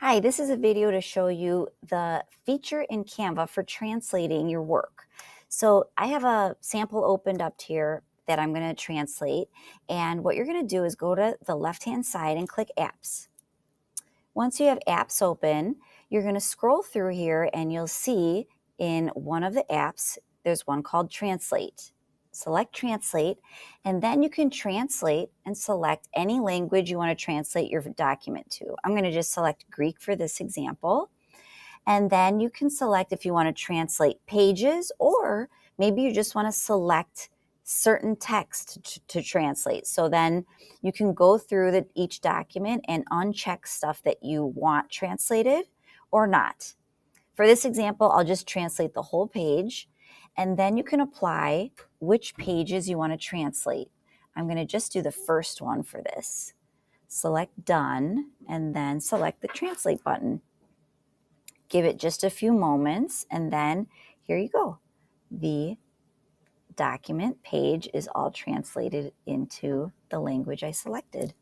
Hi, this is a video to show you the feature in Canva for translating your work. So I have a sample opened up here that I'm going to translate. And what you're going to do is go to the left-hand side and click Apps. Once you have Apps open, you're going to scroll through here and you'll see in one of the apps, there's one called Translate. Select Translate, and then you can translate and select any language you want to translate your document to. I'm going to just select Greek for this example. And then you can select if you want to translate pages, or maybe you just want to select certain text to translate. So then you can go through each document and uncheck stuff that you want translated or not. For this example, I'll just translate the whole page, and then you can apply which pages you want to translate. I'm going to just do the first one for this. Select Done, and then select the Translate button. Give it just a few moments, and then here you go. The document page is all translated into the language I selected.